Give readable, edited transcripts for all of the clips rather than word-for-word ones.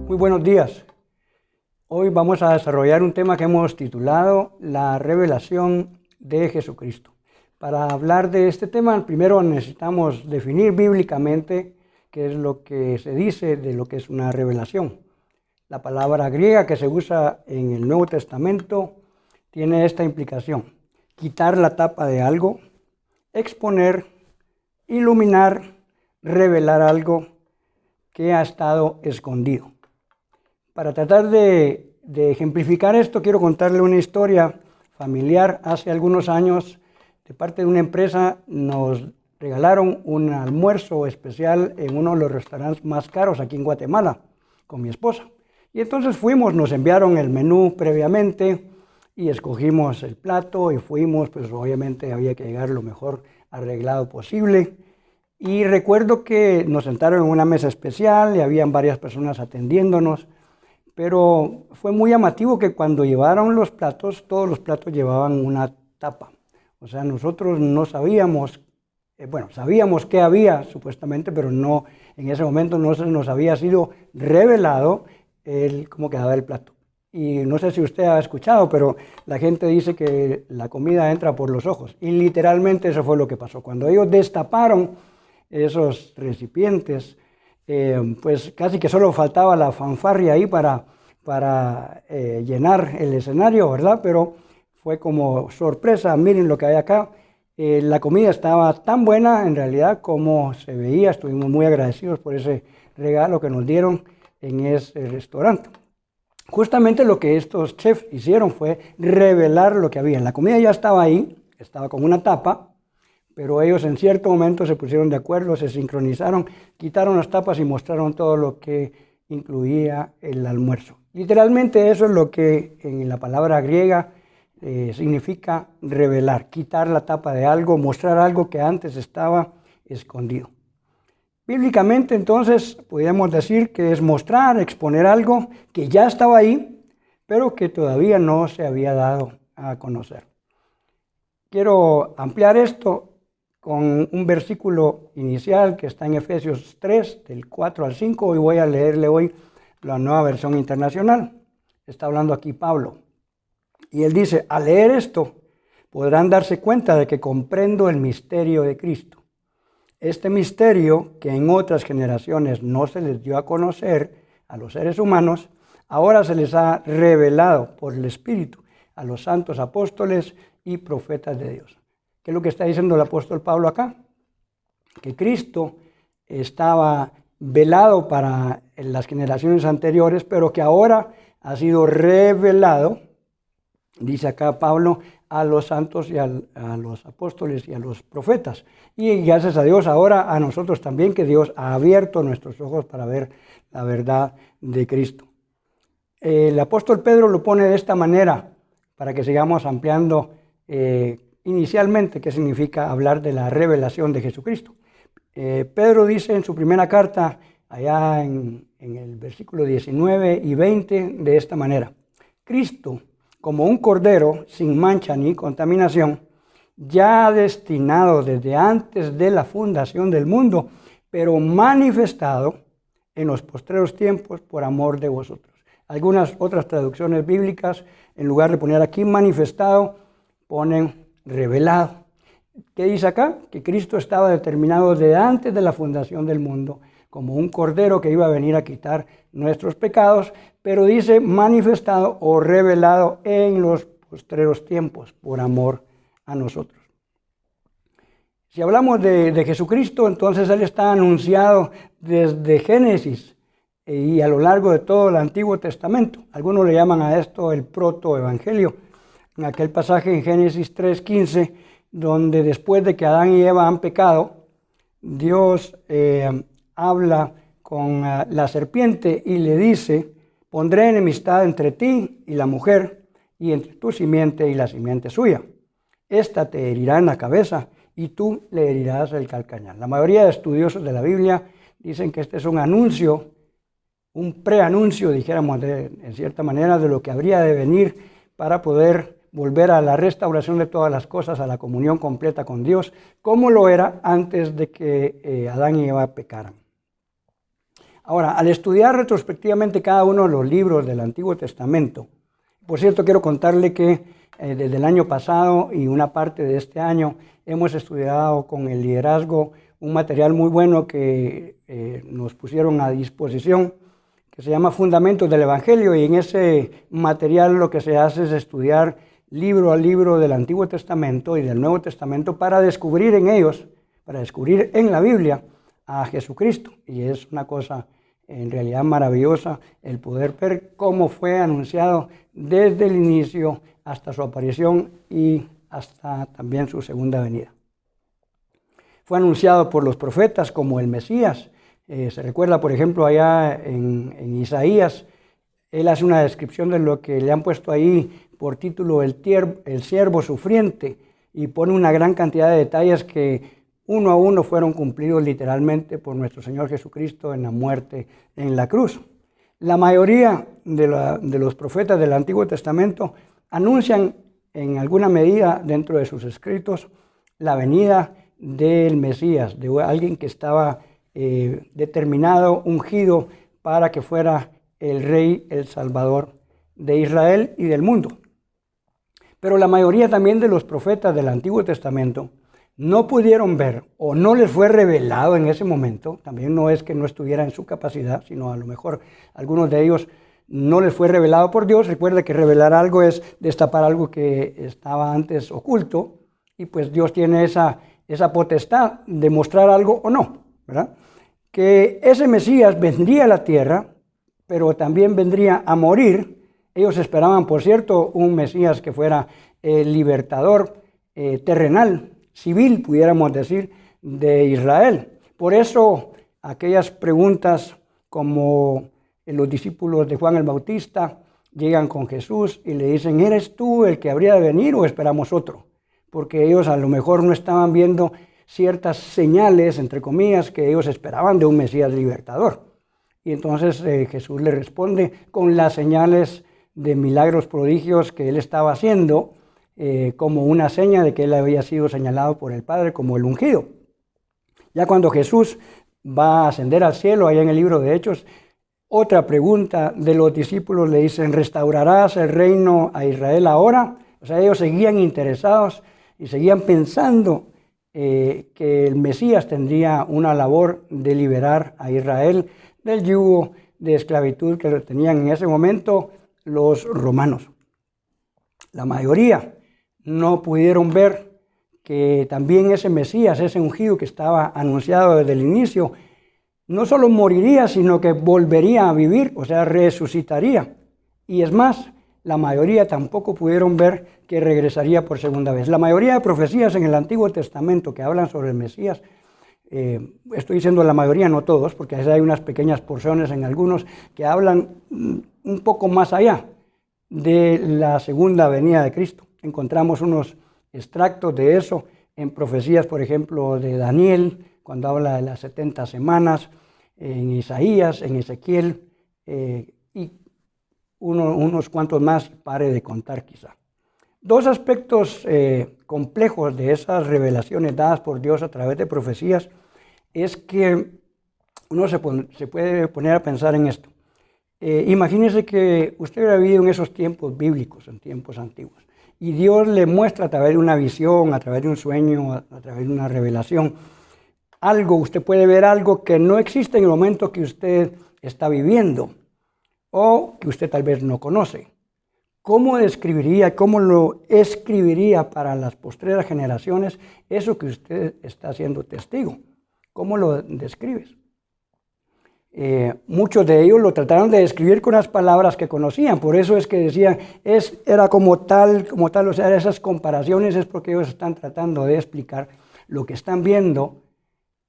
Muy buenos días. Hoy vamos a desarrollar un tema que hemos titulado La revelación de Jesucristo. Para hablar de este tema, primero necesitamos definir bíblicamente qué es lo que se dice de lo que es una revelación. La palabra griega que se usa en el Nuevo Testamento tiene esta implicación: quitar la tapa de algo, exponer, iluminar, revelar algo que ha estado escondido. Para tratar de ejemplificar esto, quiero contarle una historia familiar. Hace algunos años, de parte de una empresa, nos regalaron un almuerzo especial en uno de los restaurantes más caros aquí en Guatemala, con mi esposa. Y entonces fuimos, nos enviaron el menú previamente y escogimos el plato y fuimos, pues obviamente había que llegar lo mejor arreglado posible. Y recuerdo que nos sentaron en una mesa especial y habían varias personas atendiéndonos. Pero fue muy llamativo que cuando llevaron los platos, todos los platos llevaban una tapa. O sea, nosotros no sabíamos, sabíamos qué había supuestamente, pero no, en ese momento no se nos había sido revelado cómo quedaba el plato. Y no sé si usted ha escuchado, pero la gente dice que la comida entra por los ojos. Y literalmente eso fue lo que pasó. Cuando ellos destaparon esos recipientes, pues casi que solo faltaba la fanfarria ahí para llenar el escenario, ¿verdad? Pero fue como sorpresa, miren lo que hay acá. La comida estaba tan buena en realidad como se veía. Estuvimos muy agradecidos por ese regalo que nos dieron en ese restaurante. Justamente lo que estos chefs hicieron fue revelar lo que había. La comida ya estaba ahí, estaba con una tapa, pero ellos en cierto momento se pusieron de acuerdo, se sincronizaron, quitaron las tapas y mostraron todo lo que incluía el almuerzo. Literalmente eso es lo que en la palabra griega significa revelar, quitar la tapa de algo, mostrar algo que antes estaba escondido. Bíblicamente entonces podríamos decir que es mostrar, exponer algo que ya estaba ahí, pero que todavía no se había dado a conocer. Quiero ampliar esto con un versículo inicial que está en Efesios 3, del 4 al 5, y voy a leerle hoy la Nueva Versión Internacional. Está hablando aquí Pablo. Y él dice: al leer esto, podrán darse cuenta de que comprendo el misterio de Cristo. Este misterio, que en otras generaciones no se les dio a conocer a los seres humanos, ahora se les ha revelado por el Espíritu a los santos apóstoles y profetas de Dios. ¿Qué es lo que está diciendo el apóstol Pablo acá? Que Cristo estaba velado para las generaciones anteriores, pero que ahora ha sido revelado, dice acá Pablo, a los santos y a los apóstoles y a los profetas. Y gracias a Dios ahora a nosotros también, que Dios ha abierto nuestros ojos para ver la verdad de Cristo. El apóstol Pedro lo pone de esta manera para que sigamos ampliando inicialmente qué significa hablar de la revelación de Jesucristo. Pedro dice en su primera carta, allá en el versículo 19 y 20, de esta manera: Cristo, como un cordero sin mancha ni contaminación, ya destinado desde antes de la fundación del mundo, pero manifestado en los postreros tiempos por amor de vosotros. Algunas otras traducciones bíblicas, en lugar de poner aquí manifestado, ponen revelado. ¿Qué dice acá? Que Cristo estaba determinado desde antes de la fundación del mundo como un cordero que iba a venir a quitar nuestros pecados, pero dice manifestado o revelado en los postreros tiempos por amor a nosotros. Si hablamos de Jesucristo, entonces Él está anunciado desde Génesis y a lo largo de todo el Antiguo Testamento. Algunos le llaman a esto el protoevangelio. En aquel pasaje en Génesis 3:15, donde después de que Adán y Eva han pecado, Dios habla con la serpiente y le dice: pondré enemistad entre ti y la mujer, y entre tu simiente y la simiente suya. Esta te herirá en la cabeza y tú le herirás el calcañar. La mayoría de estudiosos de la Biblia dicen que este es un anuncio, un preanuncio, dijéramos en cierta manera, de lo que habría de venir para poder volver a la restauración de todas las cosas, a la comunión completa con Dios, como lo era antes de que Adán y Eva pecaran. Ahora, al estudiar retrospectivamente cada uno de los libros del Antiguo Testamento, por cierto, quiero contarle que desde el año pasado y una parte de este año hemos estudiado con el liderazgo un material muy bueno que nos pusieron a disposición, que se llama Fundamentos del Evangelio, y en ese material lo que se hace es estudiar libro a libro del Antiguo Testamento y del Nuevo Testamento para descubrir en ellos, para descubrir en la Biblia a Jesucristo. Y es una cosa en realidad maravillosa el poder ver cómo fue anunciado desde el inicio hasta su aparición y hasta también su segunda venida. Fue anunciado por los profetas como el Mesías. Se recuerda, por ejemplo, allá en Isaías, él hace una descripción de lo que le han puesto ahí por título el siervo sufriente, y pone una gran cantidad de detalles que uno a uno fueron cumplidos literalmente por nuestro Señor Jesucristo en la muerte en la cruz. La mayoría de los profetas del Antiguo Testamento anuncian en alguna medida dentro de sus escritos la venida del Mesías, de alguien que estaba determinado, ungido para que fuera el Rey, el Salvador de Israel y del mundo. Pero la mayoría también de los profetas del Antiguo Testamento no pudieron ver o no les fue revelado en ese momento. También no es que no estuviera en su capacidad, sino a lo mejor algunos de ellos no les fue revelado por Dios. Recuerda que revelar algo es destapar algo que estaba antes oculto, y pues Dios tiene esa potestad de mostrar algo o no, ¿verdad? Que ese Mesías vendría a la tierra, pero también vendría a morir. Ellos esperaban, por cierto, un Mesías que fuera el libertador terrenal, civil, pudiéramos decir, de Israel. Por eso aquellas preguntas como los discípulos de Juan el Bautista llegan con Jesús y le dicen: ¿eres tú el que habría de venir o esperamos otro? Porque ellos a lo mejor no estaban viendo ciertas señales, entre comillas, que ellos esperaban de un Mesías libertador. Y entonces Jesús le responde con las señales de milagros, prodigios que él estaba haciendo, como una seña de que él había sido señalado por el Padre como el ungido. Ya cuando Jesús va a ascender al cielo, allá en el libro de Hechos, otra pregunta de los discípulos le dicen: ¿restaurarás el reino a Israel ahora? O sea, ellos seguían interesados y seguían pensando que el Mesías tendría una labor de liberar a Israel del yugo de esclavitud que lo tenían en ese momento los romanos. La mayoría no pudieron ver que también ese Mesías, ese ungido que estaba anunciado desde el inicio, no solo moriría, sino que volvería a vivir, o sea, resucitaría. Y es más, la mayoría tampoco pudieron ver que regresaría por segunda vez. La mayoría de profecías en el Antiguo Testamento que hablan sobre el Mesías, estoy diciendo la mayoría, no todos, porque hay unas pequeñas porciones en algunos que hablan un poco más allá de la segunda venida de Cristo. Encontramos unos extractos de eso en profecías, por ejemplo, de Daniel, cuando habla de las 70 semanas, en Isaías, en Ezequiel, y unos cuantos más, pare de contar quizá. Dos aspectos complejos de esas revelaciones dadas por Dios a través de profecías es que uno se puede poner a pensar en esto. Imagínese que usted hubiera vivido en esos tiempos bíblicos, en tiempos antiguos, y Dios le muestra a través de una visión, a través de un sueño, a través de una revelación, algo, usted puede ver algo que no existe en el momento que usted está viviendo o que usted tal vez no conoce. ¿Cómo describiría, cómo lo escribiría para las postreras generaciones eso que usted está siendo testigo? ¿Cómo lo describes? Muchos de ellos lo trataron de describir con las palabras que conocían, por eso es que decían, era como tal, o sea, esas comparaciones es porque ellos están tratando de explicar lo que están viendo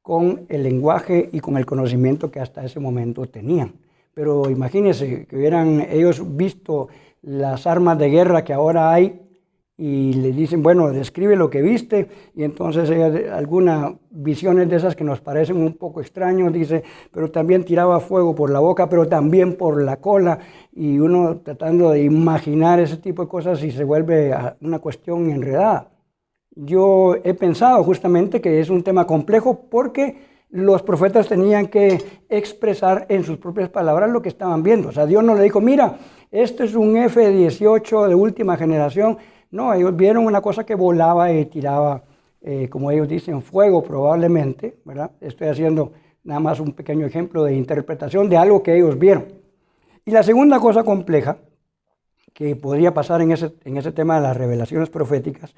con el lenguaje y con el conocimiento que hasta ese momento tenían. Pero imagínense que hubieran ellos visto las armas de guerra que ahora hay y le dicen, bueno, describe lo que viste, y entonces algunas visiones de esas que nos parecen un poco extraños, dice, pero también tiraba fuego por la boca, pero también por la cola, y uno tratando de imaginar ese tipo de cosas y se vuelve una cuestión enredada. Yo he pensado justamente que es un tema complejo porque los profetas tenían que expresar en sus propias palabras lo que estaban viendo. O sea, Dios no le dijo, mira, este es un F-18 de última generación. No, ellos vieron una cosa que volaba y tiraba, como ellos dicen, fuego probablemente, ¿verdad? Estoy haciendo nada más un pequeño ejemplo de interpretación de algo que ellos vieron. Y la segunda cosa compleja que podría pasar en ese tema de las revelaciones proféticas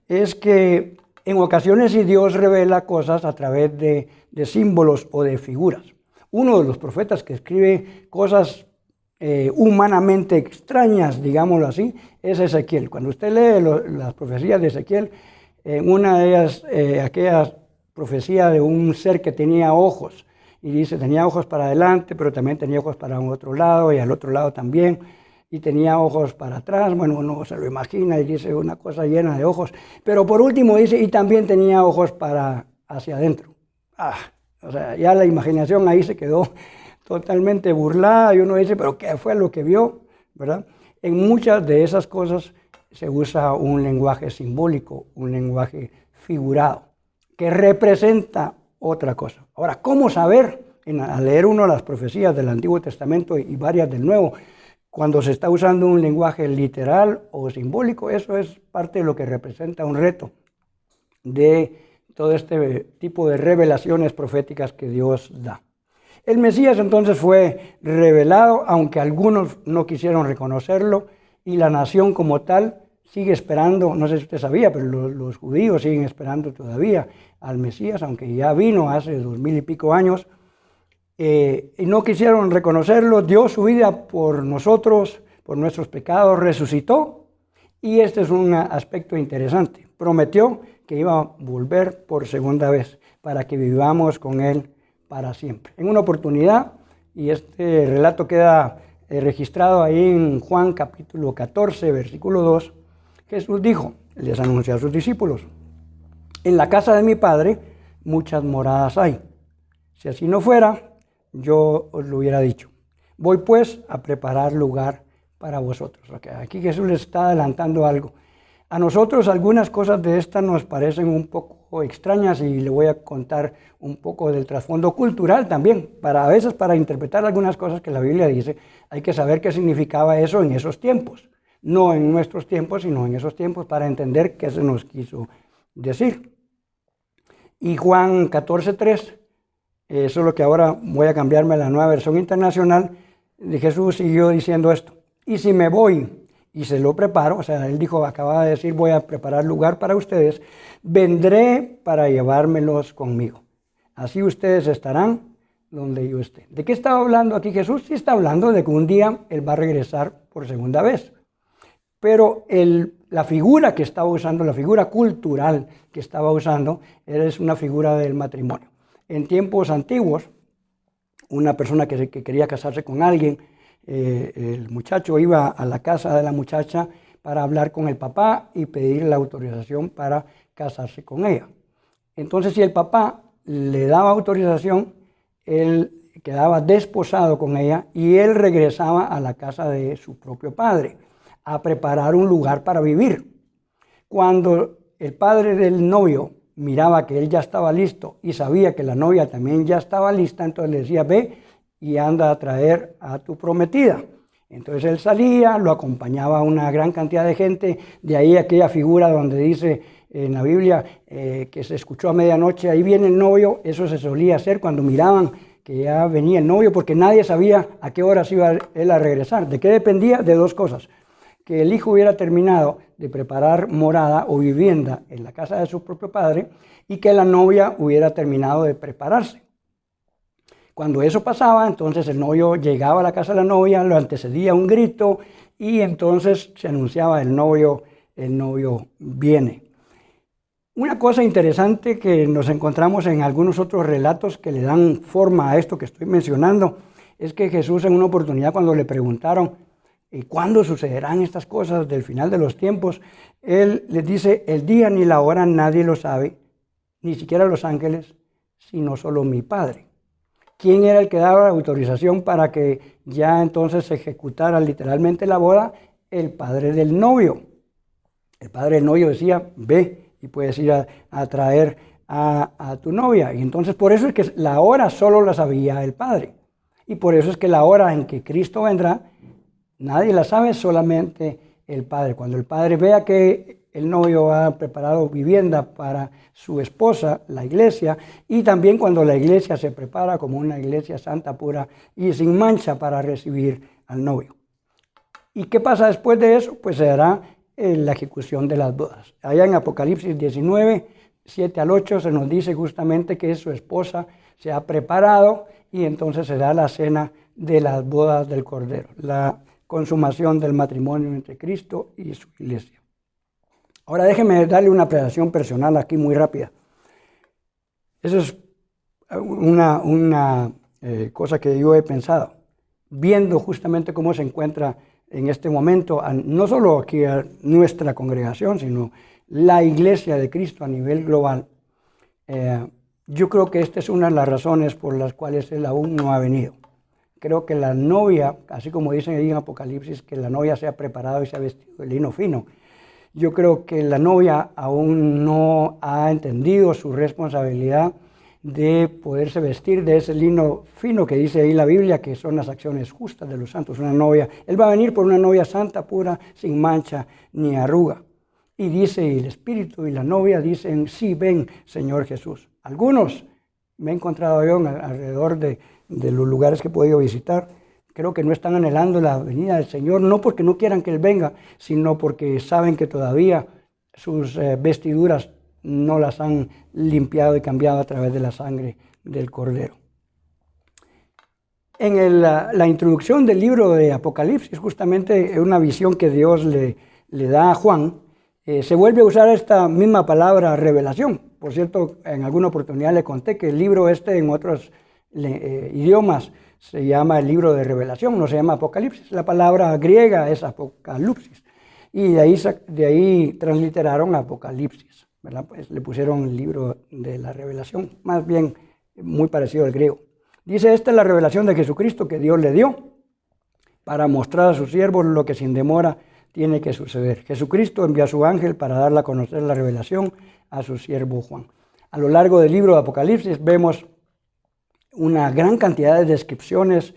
es que en ocasiones si Dios revela cosas a través de símbolos o de figuras. Uno de los profetas que escribe cosas humanamente extrañas, digámoslo así, es Ezequiel. Cuando usted lee las profecías de Ezequiel, en una de ellas, aquella profecía de un ser que tenía ojos, y dice, tenía ojos para adelante, pero también tenía ojos para un otro lado, y al otro lado también, y tenía ojos para atrás, bueno, uno se lo imagina y dice una cosa llena de ojos, pero por último dice, y también tenía ojos para hacia adentro. O sea, ya la imaginación ahí se quedó totalmente burlada, y uno dice, pero ¿qué fue lo que vio? ¿Verdad? En muchas de esas cosas se usa un lenguaje simbólico, un lenguaje figurado, que representa otra cosa. Ahora, ¿cómo saber, al leer uno las profecías del Antiguo Testamento y varias del Nuevo, cuando se está usando un lenguaje literal o simbólico? Eso es parte de lo que representa un reto de todo este tipo de revelaciones proféticas que Dios da. El Mesías entonces fue revelado, aunque algunos no quisieron reconocerlo, y la nación como tal sigue esperando, no sé si usted sabía, pero los judíos siguen esperando todavía al Mesías, aunque ya vino hace 2000 y pico años, y no quisieron reconocerlo. Dio su vida por nosotros, por nuestros pecados, resucitó, y este es un aspecto interesante. Prometió que iba a volver por segunda vez para que vivamos con Él para siempre. En una oportunidad, y este relato queda registrado ahí en Juan capítulo 14, versículo 2, Jesús dijo, les anunció a sus discípulos, en la casa de mi Padre muchas moradas hay. Si así no fuera, yo os lo hubiera dicho. Voy pues a preparar lugar para vosotros. Okay, aquí Jesús les está adelantando algo. A nosotros algunas cosas de estas nos parecen un poco extrañas y le voy a contar un poco del trasfondo cultural también. A veces para interpretar algunas cosas que la Biblia dice, hay que saber qué significaba eso en esos tiempos. No en nuestros tiempos, sino en esos tiempos, para entender qué se nos quiso decir. Y Juan 14:3, eso es lo que ahora voy a cambiarme a la Nueva Versión Internacional, de Jesús siguió diciendo esto. Y si me voy y se lo preparo, o sea, él dijo, acababa de decir, voy a preparar lugar para ustedes, vendré para llevármelos conmigo. Así ustedes estarán donde yo esté. ¿De qué estaba hablando aquí Jesús? Sí está hablando de que un día Él va a regresar por segunda vez. Pero la figura que estaba usando, la figura cultural que estaba usando, es una figura del matrimonio. En tiempos antiguos, una persona que quería casarse con alguien, el muchacho iba a la casa de la muchacha para hablar con el papá y pedir la autorización para casarse con ella. Entonces, si el papá le daba autorización, él quedaba desposado con ella y él regresaba a la casa de su propio padre a preparar un lugar para vivir. Cuando el padre del novio miraba que él ya estaba listo y sabía que la novia también ya estaba lista, entonces le decía, ve y anda a traer a tu prometida. Entonces él salía, lo acompañaba una gran cantidad de gente, de ahí aquella figura donde dice en la Biblia que se escuchó a medianoche, ahí viene el novio. Eso se solía hacer cuando miraban que ya venía el novio, porque nadie sabía a qué horas iba él a regresar. ¿De qué dependía? De dos cosas: que el hijo hubiera terminado de preparar morada o vivienda en la casa de su propio padre y que la novia hubiera terminado de prepararse. Cuando eso pasaba, entonces el novio llegaba a la casa de la novia, lo antecedía un grito y entonces se anunciaba el novio viene. Una cosa interesante que nos encontramos en algunos otros relatos que le dan forma a esto que estoy mencionando es que Jesús, en una oportunidad, cuando le preguntaron ¿cuándo sucederán estas cosas del final de los tiempos?, Él les dice, el día ni la hora nadie lo sabe, ni siquiera los ángeles, sino solo mi Padre. ¿Quién era el que daba la autorización para que ya entonces se ejecutara literalmente la boda? El padre del novio. El padre del novio decía, ve y puedes ir a traer a tu novia. Y entonces por eso es que la hora solo la sabía el Padre. Y por eso es que la hora en que Cristo vendrá, nadie la sabe, solamente el Padre. Cuando el Padre vea que el novio ha preparado vivienda para su esposa, la iglesia, y también cuando la iglesia se prepara como una iglesia santa, pura y sin mancha para recibir al novio. ¿Y qué pasa después de eso? Pues se dará la ejecución de las bodas. Allá en Apocalipsis 19, 7 al 8 se nos dice justamente que su esposa se ha preparado y entonces se da la cena de las bodas del Cordero, la consumación del matrimonio entre Cristo y su iglesia. Ahora déjeme darle una apreciación personal aquí muy rápida. Eso es una cosa que yo he pensado, viendo justamente cómo se encuentra en este momento, no solo aquí a nuestra congregación, sino la iglesia de Cristo a nivel global. Yo creo que esta es una de las razones por las cuales Él aún no ha venido. Creo que la novia, así como dicen ahí en Apocalipsis, que la novia se ha preparado y se ha vestido de lino fino. Yo creo que la novia aún no ha entendido su responsabilidad de poderse vestir de ese lino fino que dice ahí la Biblia, que son las acciones justas de los santos. Una novia, Él va a venir por una novia santa, pura, sin mancha ni arruga. Y dice, y el Espíritu y la novia dicen, sí, ven, Señor Jesús. Algunos me he encontrado yo alrededor de los lugares que he podido visitar, creo que no están anhelando la venida del Señor, no porque no quieran que Él venga, sino porque saben que todavía sus vestiduras no las han limpiado y cambiado a través de la sangre del Cordero. En la introducción del libro de Apocalipsis, justamente una visión que Dios le da a Juan, se vuelve a usar esta misma palabra revelación. Por cierto, en alguna oportunidad le conté que el libro en otros idiomas se llama el libro de Revelación, no se llama Apocalipsis. La palabra griega es Apocalipsis. Y de ahí transliteraron Apocalipsis, ¿verdad? Pues le pusieron el libro de la Revelación, más bien muy parecido al griego. Dice, esta es la revelación de Jesucristo que Dios le dio para mostrar a sus siervos lo que sin demora tiene que suceder. Jesucristo envió a su ángel para darle a conocer la revelación a su siervo Juan. A lo largo del libro de Apocalipsis vemos una gran cantidad de descripciones,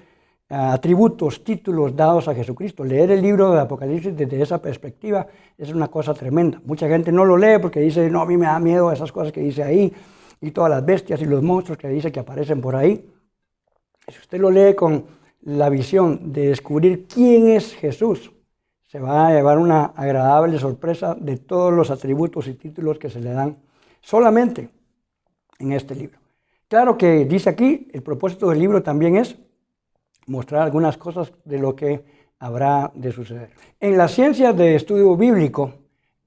atributos, títulos dados a Jesucristo. Leer el libro de Apocalipsis desde esa perspectiva es una cosa tremenda. Mucha gente no lo lee porque dice, no, a mí me da miedo esas cosas que dice ahí, y todas las bestias y los monstruos que dice que aparecen por ahí. Si usted lo lee con la visión de descubrir quién es Jesús, se va a llevar una agradable sorpresa de todos los atributos y títulos que se le dan solamente en este libro. Claro que dice aquí, el propósito del libro también es mostrar algunas cosas de lo que habrá de suceder. En las ciencias de estudio bíblico,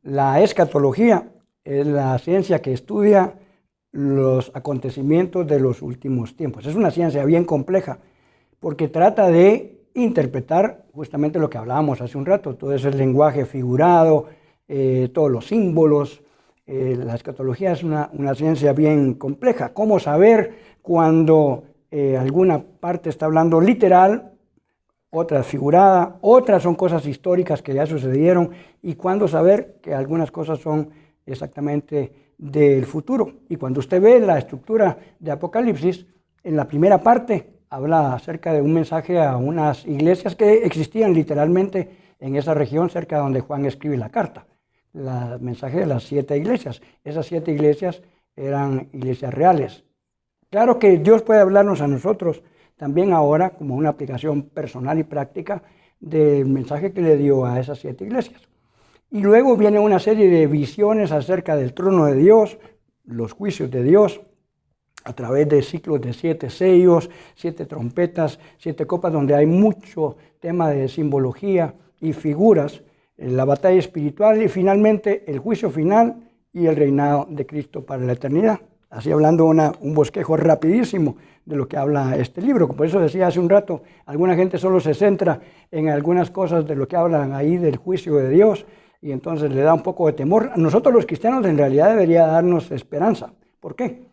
la escatología es la ciencia que estudia los acontecimientos de los últimos tiempos. Es una ciencia bien compleja porque trata de interpretar justamente lo que hablábamos hace un rato, todo ese lenguaje figurado, todos los símbolos. La escatología es una ciencia bien compleja. ¿Cómo saber cuando alguna parte está hablando literal, otra figurada, otras son cosas históricas que ya sucedieron, y cuándo saber que algunas cosas son exactamente del futuro? Y cuando usted ve la estructura de Apocalipsis, en la primera parte habla acerca de un mensaje a unas iglesias que existían literalmente en esa región cerca donde Juan escribe la carta. El mensaje de las 7 iglesias. Esas 7 iglesias eran iglesias reales. Claro que Dios puede hablarnos a nosotros también ahora como una aplicación personal y práctica del mensaje que le dio a esas 7 iglesias. Y luego viene una serie de visiones acerca del trono de Dios, los juicios de Dios, a través de ciclos de 7 sellos, 7 trompetas, 7 copas, donde hay mucho tema de simbología y figuras, la batalla espiritual y finalmente el juicio final y el reinado de Cristo para la eternidad. Así hablando un bosquejo rapidísimo de lo que habla este libro. Por eso decía hace un rato, alguna gente solo se centra en algunas cosas de lo que hablan ahí del juicio de Dios y entonces le da un poco de temor. A nosotros los cristianos en realidad debería darnos esperanza. ¿Por qué?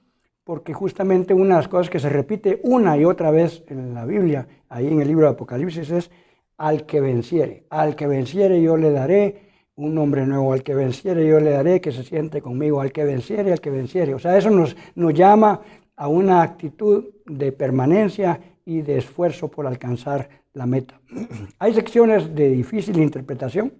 Porque justamente una de las cosas que se repite una y otra vez en la Biblia, ahí en el libro de Apocalipsis, es al que venciere yo le daré un nombre nuevo. Al que venciere yo le daré, que se siente conmigo. Al que venciere, al que venciere. O sea, eso nos llama a una actitud de permanencia y de esfuerzo por alcanzar la meta. Hay secciones de difícil interpretación,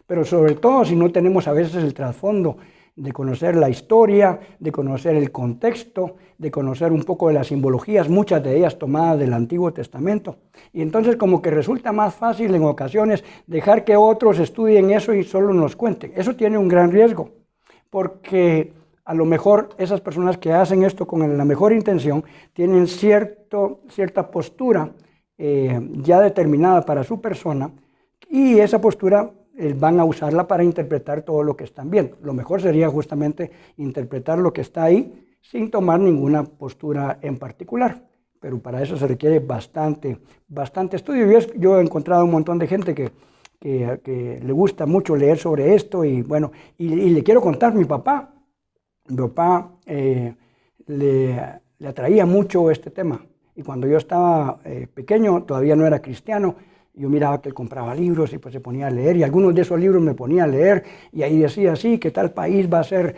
pero sobre todo si no tenemos a veces el trasfondo de conocer la historia, de conocer el contexto, de conocer un poco de las simbologías, muchas de ellas tomadas del Antiguo Testamento. Y entonces como que resulta más fácil en ocasiones dejar que otros estudien eso y solo nos cuenten. Eso tiene un gran riesgo, porque a lo mejor esas personas que hacen esto con la mejor intención tienen cierta postura ya determinada para su persona, y esa postura van a usarla para interpretar todo lo que están viendo. Lo mejor sería justamente interpretar lo que está ahí sin tomar ninguna postura en particular, pero para eso se requiere bastante estudio. Yo he encontrado un montón de gente que le gusta mucho leer sobre esto, y bueno, y le quiero contar, mi papá le atraía mucho este tema, y cuando yo estaba pequeño, todavía no era cristiano, yo miraba que él compraba libros y pues se ponía a leer, y algunos de esos libros me ponía a leer, y ahí decía así, que tal país va a ser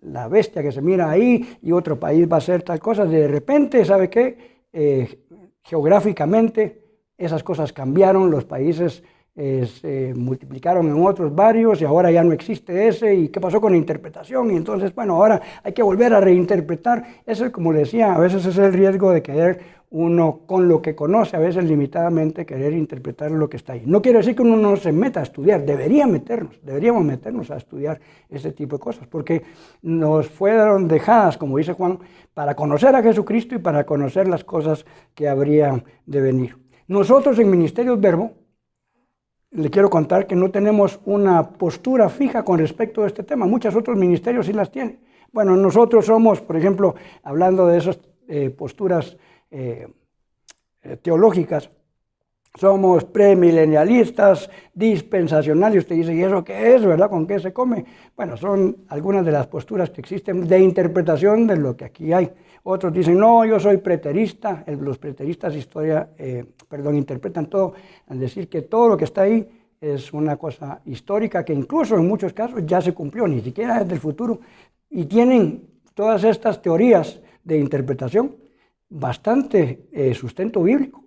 la bestia que se mira ahí, y otro país va a ser tal cosa. De repente, ¿sabe qué? Geográficamente esas cosas cambiaron, los países se multiplicaron en otros varios, y ahora ya no existe ese. ¿Y qué pasó con la interpretación? Y entonces, bueno, ahora hay que volver a reinterpretar. Eso, como le decía, a veces es el riesgo de querer uno, con lo que conoce, a veces limitadamente, querer interpretar lo que está ahí. No quiere decir que uno no se meta a estudiar, deberíamos meternos a estudiar ese tipo de cosas, porque nos fueron dejadas, como dice Juan, para conocer a Jesucristo y para conocer las cosas que habrían de venir. Nosotros en Ministerios Verbo, le quiero contar que no tenemos una postura fija con respecto a este tema. Muchos otros ministerios sí las tienen. Bueno, nosotros somos, por ejemplo, hablando de esas posturas teológicas, somos premilenialistas, dispensacionales. Usted dice, ¿y eso qué es, verdad? ¿Con qué se come? Bueno, son algunas de las posturas que existen de interpretación de lo que aquí hay. Otros dicen, no, yo soy preterista. Los preteristas interpretan todo al decir que todo lo que está ahí es una cosa histórica que incluso en muchos casos ya se cumplió, ni siquiera es del futuro. Y tienen todas estas teorías de interpretación bastante sustento bíblico,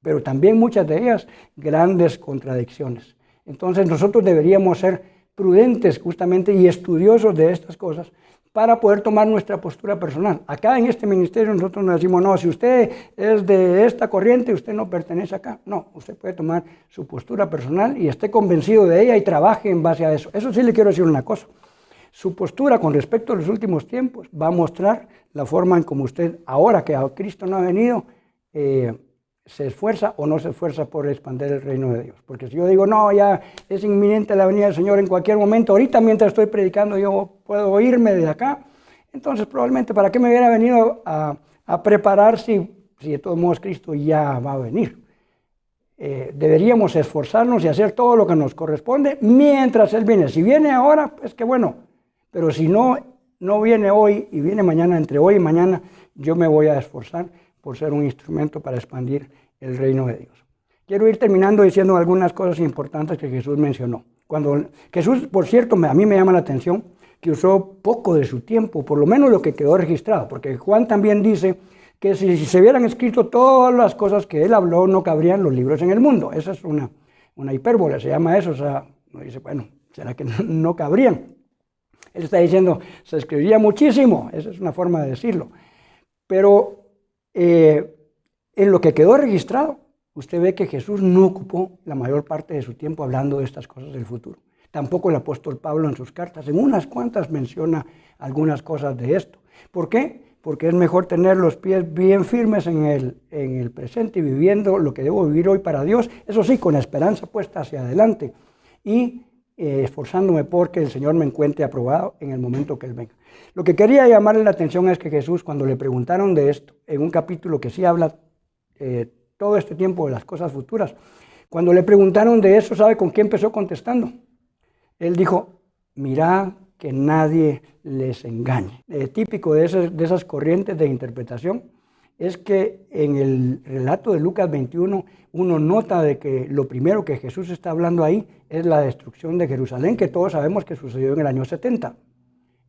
pero también muchas de ellas grandes contradicciones. Entonces nosotros deberíamos ser prudentes justamente y estudiosos de estas cosas para poder tomar nuestra postura personal. Acá en este ministerio nosotros nos decimos, no, si usted es de esta corriente, usted no pertenece acá. No, usted puede tomar su postura personal y esté convencido de ella y trabaje en base a eso. Eso sí le quiero decir una cosa. Su postura con respecto a los últimos tiempos va a mostrar la forma en cómo usted, ahora que a Cristo no ha venido, se esfuerza o no se esfuerza por expandir el reino de Dios. Porque si yo digo, no, ya es inminente la venida del Señor en cualquier momento, ahorita mientras estoy predicando yo puedo irme de acá, entonces probablemente ¿para qué me hubiera venido a preparar si de todos modos Cristo ya va a venir? Deberíamos esforzarnos y hacer todo lo que nos corresponde mientras Él viene. Si viene ahora, pues qué bueno, pero si no viene hoy y viene mañana, entre hoy y mañana, yo me voy a esforzar por ser un instrumento para expandir el reino de Dios. Quiero ir terminando diciendo algunas cosas importantes que Jesús mencionó. Cuando Jesús, por cierto, a mí me llama la atención que usó poco de su tiempo, por lo menos lo que quedó registrado, porque Juan también dice que si se hubieran escrito todas las cosas que él habló, no cabrían los libros en el mundo. Esa es una hipérbole, se llama eso. O sea, uno dice, bueno, ¿será que no cabrían? Él está diciendo, se escribiría muchísimo, esa es una forma de decirlo. Pero en lo que quedó registrado, usted ve que Jesús no ocupó la mayor parte de su tiempo hablando de estas cosas del futuro. Tampoco el apóstol Pablo en sus cartas, en unas cuantas menciona algunas cosas de esto. ¿Por qué? Porque es mejor tener los pies bien firmes en el presente y viviendo lo que debo vivir hoy para Dios, eso sí, con la esperanza puesta hacia adelante y esforzándome porque el Señor me encuentre aprobado en el momento que Él venga. Lo que quería llamarle la atención es que Jesús, cuando le preguntaron de esto, en un capítulo que sí habla todo este tiempo de las cosas futuras, cuando le preguntaron de eso, ¿sabe con qué empezó contestando? Él dijo, mirad que nadie les engañe. Típico de esas corrientes de interpretación es que en el relato de Lucas 21 uno nota de que lo primero que Jesús está hablando ahí es la destrucción de Jerusalén, que todos sabemos que sucedió en el año 70.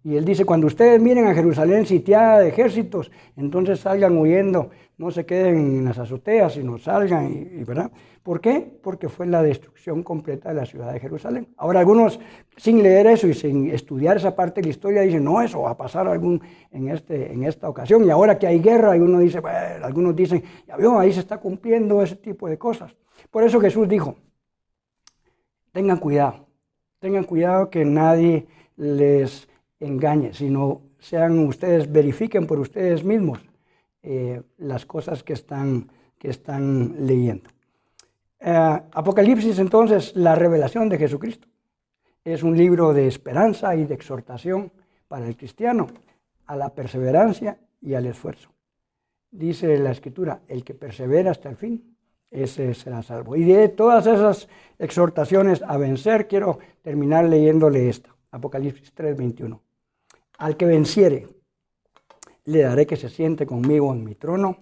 Y él dice, cuando ustedes miren a Jerusalén sitiada de ejércitos, entonces salgan huyendo, no se queden en las azoteas, sino salgan, ¿verdad? ¿Por qué? Porque fue la destrucción completa de la ciudad de Jerusalén. Ahora algunos, sin leer eso y sin estudiar esa parte de la historia, dicen, no, eso va a pasar en esta ocasión. Y ahora que hay guerra, y uno dice, bueno, algunos dicen, ya vio, ahí se está cumpliendo ese tipo de cosas. Por eso Jesús dijo, tengan cuidado que nadie les engañe, sino sean ustedes, verifiquen por ustedes mismos las cosas que están leyendo. Apocalipsis, entonces, la revelación de Jesucristo. Es un libro de esperanza y de exhortación para el cristiano a la perseverancia y al esfuerzo. Dice la Escritura, el que persevera hasta el fin, ese será salvo. Y de todas esas exhortaciones a vencer, quiero terminar leyéndole esta, Apocalipsis 3:21. Al que venciere, le daré que se siente conmigo en mi trono,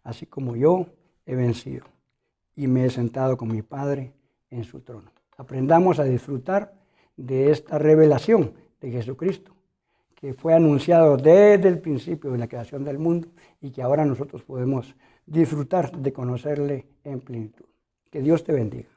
así como yo he vencido y me he sentado con mi Padre en su trono. Aprendamos a disfrutar de esta revelación de Jesucristo, que fue anunciado desde el principio de la creación del mundo y que ahora nosotros podemos disfrutar de conocerle en plenitud. Que Dios te bendiga.